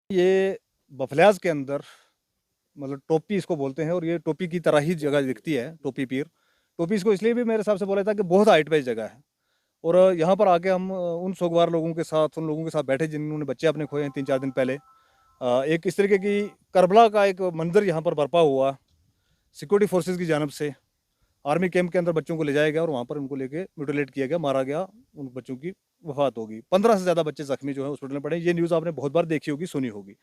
ये बफल्याज के अंदर मतलब टोपी इसको बोलते हैं और ये टोपी की तरह ही जगह दिखती है, टोपी पीर। टोपी इसको इसलिए भी मेरे हिसाब से बोला था कि बहुत हाइट वाइज जगह है और यहाँ पर आके हम उन सोगवार लोगों के साथ, उन लोगों के साथ बैठे जिन्होंने बच्चे अपने खोए हैं 3-4 दिन पहले। एक इस तरीके की करबला का एक मंजर यहाँ पर बर्पा हुआ सिक्योरिटी फोर्सेज की जानब से। आर्मी कैंप के अंदर बच्चों को ले जाया गया और वहाँ पर उनको लेके म्यूटिलेट किया गया, मारा गया, उन बच्चों की वफात होगी। 15 से ज़्यादा बच्चे जख्मी जो है हॉस्पिटल में पड़े। ये न्यूज़ आपने बहुत बार देखी होगी, सुनी होगी।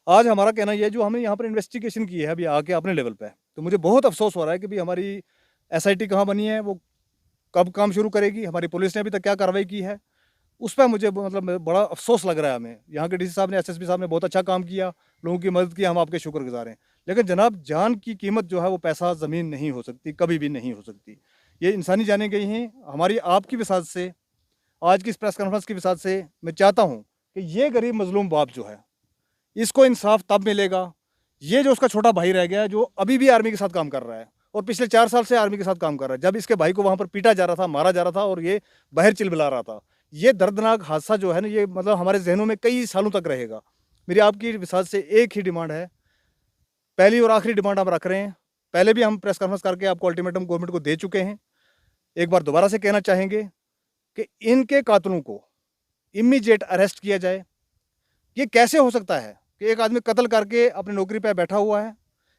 आज हमारा कहना यह है, जो हमने यहाँ पर इन्वेस्टिगेशन की है अभी आके अपने लेवल पे, तो मुझे बहुत अफसोस हो रहा है कि भाई हमारी एसआईटी कहाँ बनी है, वो कब काम शुरू करेगी, हमारी पुलिस ने अभी तक क्या कार्रवाई की है, उस पर मुझे मतलब बड़ा अफसोस लग रहा है हमें। यहाँ के डीसी साहब ने, एसएसपी साहब ने बहुत अच्छा काम किया, लोगों की मदद की, हम आपके शुक्रगुजार हैं। लेकिन जनाब, जान की कीमत जो है वो पैसा ज़मीन नहीं हो सकती, कभी भी नहीं हो सकती। ये इंसानी जानें गई हैं। हमारी आपकी वसात से, आज की इस प्रेस कॉन्फ्रेंस की वसात से मैं चाहता हूँ कि ये गरीब मजलूम बाप जो है, इसको इंसाफ तब मिलेगा। ये जो उसका छोटा भाई रह गया है, जो अभी भी आर्मी के साथ काम कर रहा है और पिछले 4 साल से आर्मी के साथ काम कर रहा है, जब इसके भाई को वहाँ पर पीटा जा रहा था, मारा जा रहा था और ये बाहर चिलबिला रहा था। ये दर्दनाक हादसा जो है ना, ये मतलब हमारे जहनों में कई सालों तक रहेगा। मेरी आपकी वसात से एक ही डिमांड है, पहली और आखिरी डिमांड हम रख रहे हैं। पहले भी हम प्रेस कॉन्फ्रेंस करके आपको अल्टीमेटम गवर्नमेंट को दे चुके हैं। एक बार दोबारा से कहना चाहेंगे कि इनके कातलों को इमीडिएट अरेस्ट किया जाए। ये कैसे हो सकता है कि एक आदमी कत्ल करके अपनी नौकरी पर बैठा हुआ है,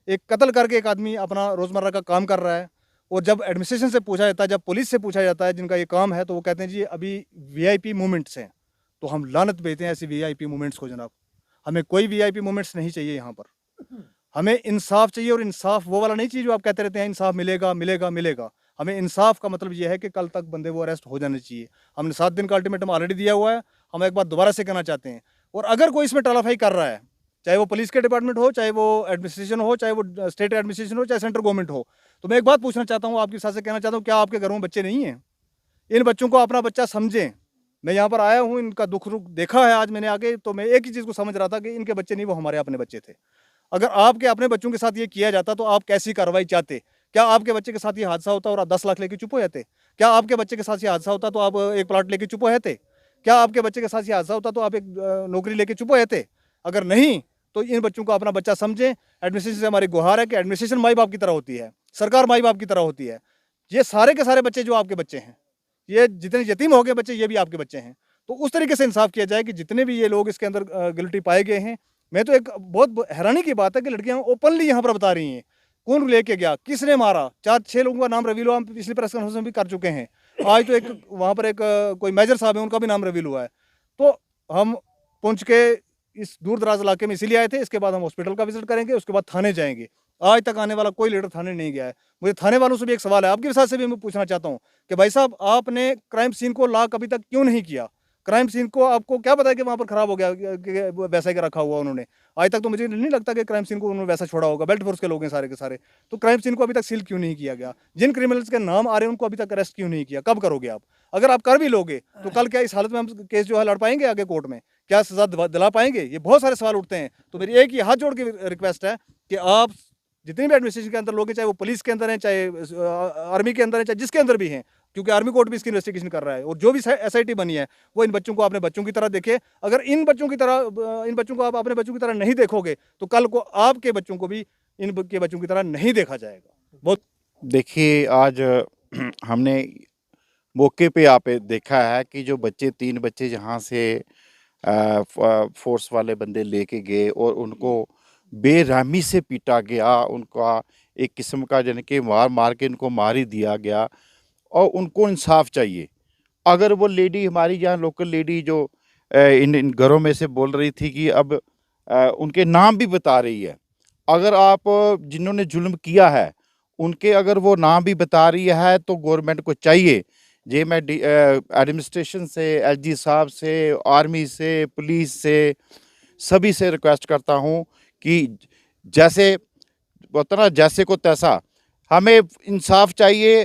एक कत्ल करके एक आदमी अपना रोज़मर्रा का काम कर रहा है, और जब एडमिनिस्ट्रेशन से पूछा जाता है, जब पुलिस से पूछा जाता है जिनका ये काम है, तो वो कहते हैं जी अभी वीआईपी मूवमेंट्स हैं। तो हम लानत भेजते हैं ऐसी वीआईपी मूवमेंट्स को जनाब। हमें कोई वीआईपी मूवमेंट्स नहीं चाहिए यहाँ पर। हमें इंसाफ चाहिए, और इंसाफ वो वाला नहीं चाहिए जो आप कहते रहते हैं इंसाफ मिलेगा मिलेगा मिलेगा। हमें इंसाफ का मतलब ये है कि कल तक बंदे वो अरेस्ट हो जाने चाहिए। हमने 7 दिन का अल्टीमेटम ऑलरेडी दिया हुआ है। हम एक बार दोबारा से कहना चाहते हैं, और अगर कोई इसमें टालाफाई कर रहा है, चाहे वो पुलिस के डिपार्टमेंट हो, चाहे वो एडमिनिस्ट्रेशन हो, चाहे वो स्टेट एडमिनिस्ट्रेशन हो, चाहे सेंट्रल गवर्नमेंट हो, तो मैं एक बात पूछना चाहता हूँ, आपके साथ से कहना चाहता हूँ, क्या आपके घरों में बच्चे नहीं हैं? इन बच्चों को अपना बच्चा समझें। मैं यहाँ पर आया हूँ, इनका दुख रुख देखा है आज मैंने आके, तो मैं एक ही चीज़ को समझ रहा था कि इनके बच्चे नहीं, वो हमारे अपने बच्चे थे। अगर आपके अपने बच्चों के साथ ये किया जाता तो आप कैसी कार्रवाई चाहते? क्या आपके बच्चे के साथ ये हादसा होता और आप 10 लाख लेके चुप हो जाते? क्या आपके बच्चे के साथ ये हादसा होता तो आप एक प्लॉट लेके चुप हो जाते? क्या आपके बच्चे के साथ ये हादसा होता तो आप एक नौकरी लेके चुप हो जाते? अगर नहीं, तो इन बच्चों को अपना बच्चा समझें। एडमिनिस्ट्रेशन से हमारी गुहार है कि एडमिनिस्ट्रेशन माई बाप की तरह होती है, सरकार माई बाप की तरह होती है। ये सारे के सारे बच्चे जो आपके बच्चे हैं, ये जितने यतीम हो गए बच्चे, ये भी आपके बच्चे हैं। तो उस तरीके से इंसाफ किया जाए कि जितने भी ये लोग इसके अंदर गिल्टी पाए गए हैं। मैं तो एक बहुत हैरानी की बात है कि लड़कियां ओपनली यहाँ पर बता रही हैं कौन लेके गया, किसने मारा। 4-6 लोगों का नाम रिवील हुआ, हम पिछली प्रेस कॉन्फ्रेंस में भी कर चुके हैं। आज तो एक वहाँ पर एक कोई मेजर साहब है, उनका भी नाम रिवील हुआ है। तो हम पहुँच के इस दूर दराज इलाके में इसीलिए आए थे। इसके बाद हम हॉस्पिटल का विजिट करेंगे, उसके बाद थाने जाएंगे। आज तक आने वाला कोई लीडर थाने नहीं गया है। मुझे थाने वालों से भी एक सवाल है, आपके साथ से भी मैं पूछना चाहता हूँ कि भाई साहब, आपने क्राइम सीन को लॉक अभी तक क्यों नहीं किया? क्राइम सीन को आपको क्या पता है कि वहाँ पर खराब हो गया, कि वैसा ही रखा हुआ उन्होंने? आज तक तो मुझे नहीं लगता कि क्राइम सीन को उन्होंने वैसा छोड़ा होगा। बेल्ट फोर्स के लोग हैं सारे के सारे। तो क्राइम सीन को अभी तक सील क्यों नहीं किया गया? जिन क्रिमिनल्स के नाम आ रहे हैं उनको अभी तक अरेस्ट क्यों नहीं किया? कब करोगे आप? अगर आप कर भी लोगे तो कल क्या इस हालत में हम केस जो है लड़ पाएंगे आगे कोर्ट में? क्या सजा दिला पाएंगे? ये बहुत सारे सवाल उठते हैं। तो मेरी एक ही हाथ जोड़ के रिक्वेस्ट है कि आप जितने भी एडमिनिस्ट्रेशन के अंदर लोग हैं, चाहे वो पुलिस के अंदर हैं, चाहे आर्मी के अंदर हैं, चाहे जिसके अंदर भी हैं, क्योंकि आर्मी कोर्ट भी इसकी इन्वेस्टिगेशन कर रहा है, और जो भी एसआईटी बनी है वो इन बच्चों को अपने बच्चों की तरह देखे। अगर इन बच्चों को आप अपने बच्चों की तरह नहीं देखोगे तो कल को आपके बच्चों को भी इनके बच्चों की तरह नहीं देखा जाएगा। बहुत देखिए, आज हमने मौके पे आप देखा है कि जो बच्चे 3 बच्चे जहाँ से फोर्स वाले बंदे लेके गए और उनको बेरहमी से पीटा गया, उनका एक किस्म का यानी कि मार मार के उनको मार ही दिया गया, और उनको इंसाफ चाहिए। अगर वो लेडी हमारी यहाँ लोकल लेडी जो इन इन घरों में से बोल रही थी कि अब उनके नाम भी बता रही है, अगर आप जिन्होंने जुल्म किया है उनके अगर वो नाम भी बता रही है तो गवर्नमेंट को चाहिए। ये मैं एडमिनिस्ट्रेशन से, एसडी साहब से, आर्मी से, पुलिस से, सभी से रिक्वेस्ट करता हूँ कि जैसे होता ना, जैसे को तैसा, हमें इंसाफ चाहिए।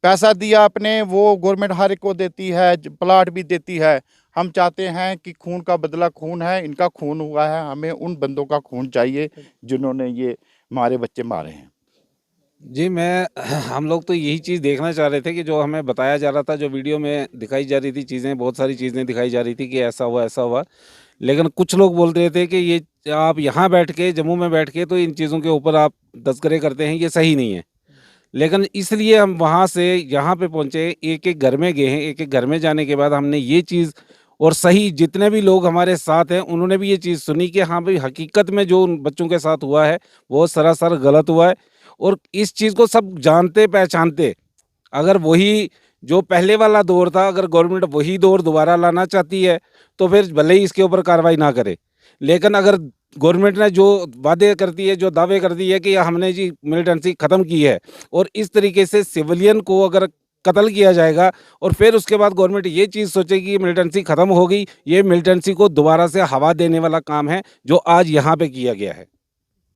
पैसा दिया आपने, वो गवर्नमेंट हर एक को देती है, प्लाट भी देती है। हम चाहते हैं कि खून का बदला खून है, इनका खून हुआ है, हमें उन बंदों का खून चाहिए जिन्होंने ये हमारे बच्चे मारे हैं। जी, हम लोग तो यही चीज़ देखना चाह रहे थे कि जो हमें बताया जा रहा था, जो वीडियो में दिखाई जा रही थी चीज़ें, बहुत सारी चीज़ें दिखाई जा रही थी कि ऐसा हुआ, ऐसा हुआ। लेकिन कुछ लोग बोल रहे थे कि ये आप यहाँ बैठ के जम्मू में बैठ के तो इन चीज़ों के ऊपर आप तस्करे करते हैं, ये सही नहीं है। लेकिन इसलिए हम वहाँ से यहाँ पे पहुँचे, एक एक घर में गए हैं। एक एक घर में जाने के बाद हमने ये चीज़, और सही जितने भी लोग हमारे साथ हैं उन्होंने भी ये चीज़ सुनी कि हाँ भाई, हकीकत में जो उन बच्चों के साथ हुआ है वो सरासर गलत हुआ है। और इस चीज़ को सब जानते पहचानते, अगर वही जो पहले वाला दौर था, अगर गवर्नमेंट वही दौर दोबारा लाना चाहती है तो फिर भले ही इसके ऊपर कार्रवाई ना करे। लेकिन अगर गवर्नमेंट ने जो वादे करती है, जो दावे करती है कि हमने जी मिलिटेंसी ख़त्म की है, और इस तरीके से सिविलियन को अगर कत्ल किया जाएगा और फिर उसके बाद गवर्नमेंट ये चीज़ सोचेगी कि मिलिटेंसी ख़त्म हो गई, ये मिलिटेंसी को दोबारा से हवा देने वाला काम है जो आज यहाँ पे किया गया है।